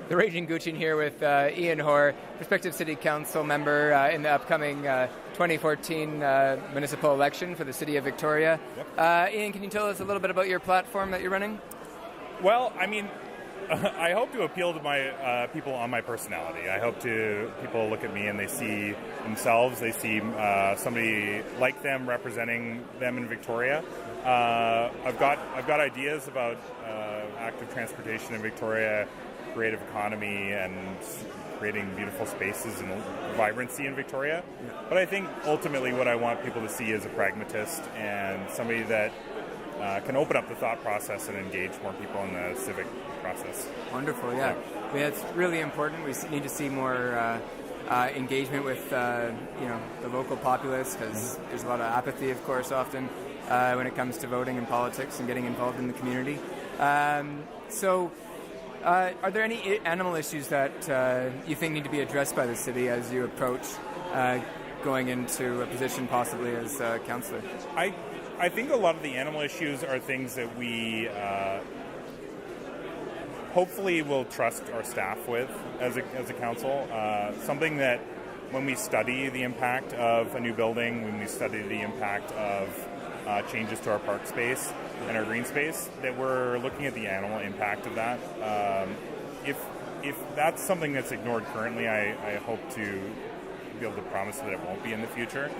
The Raging Kucing here with Ian Hoar, prospective City Council member in the upcoming 2014 municipal election for the City of Victoria. Yep. Ian, can you tell us a little bit about your platform that you're running? Well, I mean, I hope to appeal to my people on my personality. I hope people look at me and they see themselves. They see somebody like them representing them in Victoria. I've got ideas about active transportation in Victoria, creative economy, and creating beautiful spaces and vibrancy in Victoria. Yeah. But I think ultimately what I want people to see is a pragmatist and somebody that can open up the thought process and engage more people in the civic process. Wonderful, yeah. I mean, it's really important. We need to see more engagement with the local populace, because there's a lot of apathy, of course, often when it comes to voting and politics and getting involved in the community. Are there any animal issues that you think need to be addressed by the city as you approach going into a position possibly as councillor? I think a lot of the animal issues are things that we hopefully will trust our staff with as a council. Something that when we study the impact of a new building, when we study the impact of changes to our park space and our green space, that we're looking at the animal impact of that. If that's something that's ignored currently, I hope to be able to promise that it won't be in the future.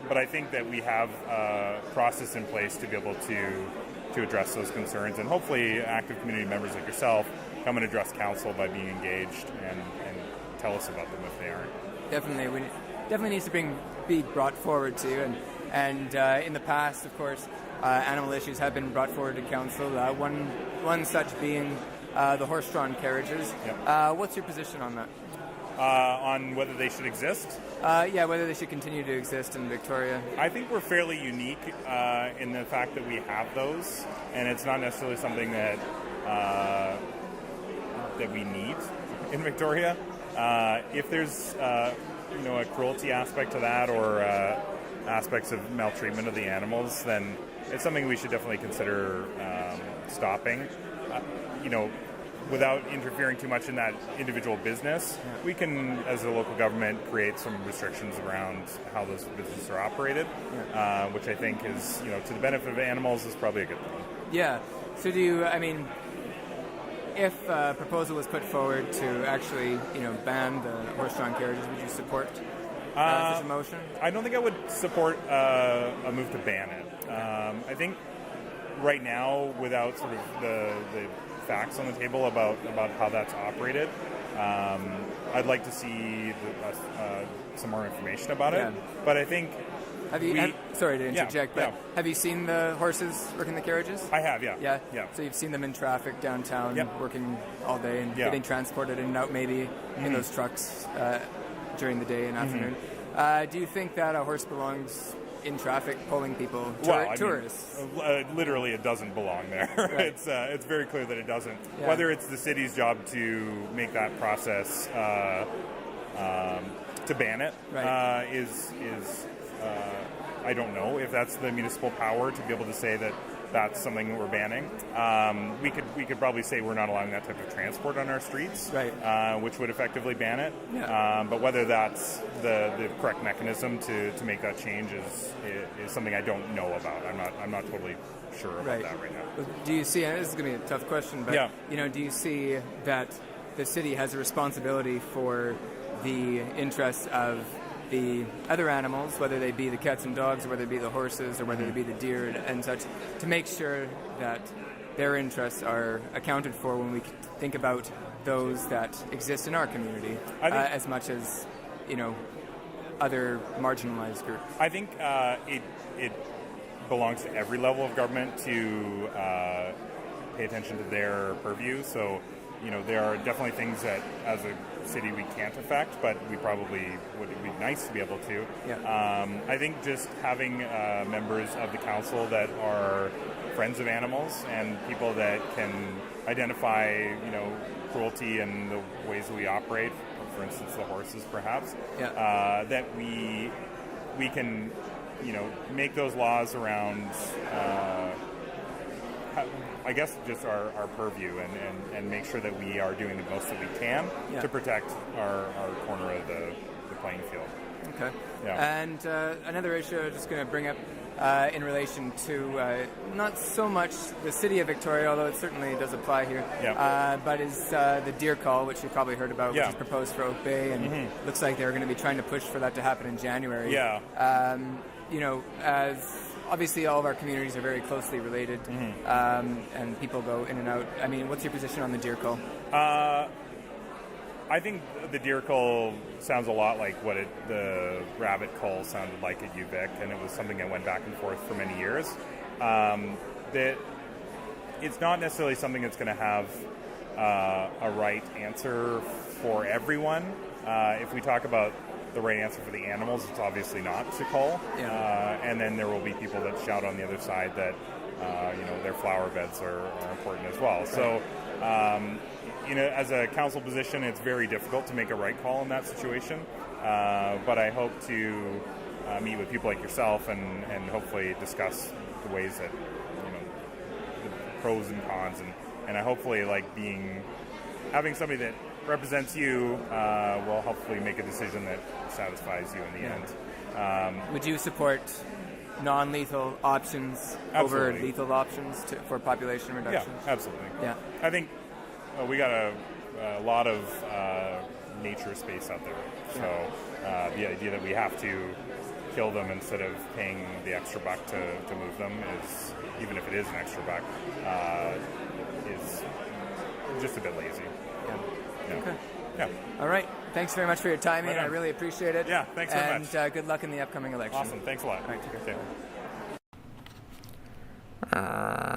But I think that we have a process in place to be able to address those concerns, and hopefully active community members like yourself come and address council by being engaged and tell us about them if they aren't. Definitely needs to be brought forward to, and in the past, of course, animal issues have been brought forward to council. One such being the horse-drawn carriages. Yep. What's your position on that? On whether they should exist? Whether they should continue to exist in Victoria. I think we're fairly unique in the fact that we have those, and it's not necessarily something that we need in Victoria. If there's a cruelty aspect to that, or aspects of maltreatment of the animals, then it's something we should definitely consider stopping. Without interfering too much in that individual business, we can, as a local government, create some restrictions around how those businesses are operated, which I think is, to the benefit of animals, is probably a good thing. Yeah. So if a proposal was put forward to actually, ban the horse-drawn carriages, would you support such a motion? I don't think I would support a move to ban it. I think right now, without sort of the facts on the table about how that's operated, I'd like to see some more information about it. But I think sorry to interject, but have you seen the horses working the carriages? I have, yeah. Yeah. So you've seen them in traffic downtown, working all day and getting transported in and out, maybe in those trucks during the day and afternoon. Do you think that a horse belongs in traffic, pulling people, tourists? Literally, it doesn't belong there. Right. It's very clear that it doesn't. Yeah. Whether it's the city's job to make that process to ban it is I don't know if that's the municipal power to be able to say that that's something that we're banning. We could probably say we're not allowing that type of transport on our streets, which would effectively ban it. Yeah. But whether that's the correct mechanism to make that change is something I don't know about. I'm not totally sure about that right now. Do you see? And this is going to be a tough question, but do you see that the city has a responsibility for the interests of the other animals, whether they be the cats and dogs, or whether they be the horses, or whether they be the deer and such, to make sure that their interests are accounted for when we think about those that exist in our community, as much as other marginalized groups? I think it belongs to every level of government to pay attention to their purview. So there are definitely things that as a city we can't affect, but we probably would be nice to be able to. Yeah. I think just having members of the council that are friends of animals and people that can identify, cruelty and the ways that we operate, for instance, the horses perhaps, that we can, make those laws around I guess, just our purview and make sure that we are doing the most that we can to protect our corner of the playing field. Okay. Yeah. And another issue I was just going to bring up in relation to not so much the city of Victoria, although it certainly does apply here, but is the deer call, which you've probably heard about, which is proposed for Oak Bay, and looks like they're going to be trying to push for that to happen in January. Yeah. You know, as obviously all of our communities are very closely related, and people go in and out. I mean, what's your position on the deer call? I think the deer call sounds a lot like what the rabbit call sounded like at UVic, and it was something that went back and forth for many years. That it's not necessarily something that's going to have a right answer for everyone. If we talk about the right answer for the animals, it's obviously not to call. And then there will be people that shout on the other side that their flower beds are important as well. So. As a council position, it's very difficult to make a right call in that situation. But I hope to meet with people like yourself and hopefully discuss the ways that, the pros and cons. And I hopefully having somebody that represents you will hopefully make a decision that satisfies you in the end. Would you support non-lethal options over lethal options for population reduction? Yeah, absolutely. Yeah. I think we got a lot of nature space out there. So the idea that we have to kill them instead of paying the extra buck to move them is, even if it is an extra buck, is just a bit lazy. Yeah. Okay. Yeah. All right. Thanks very much for your time, Ian. I really appreciate it. Yeah, thanks very much. And good luck in the upcoming election. Awesome. Thanks a lot. All right, take care. Okay.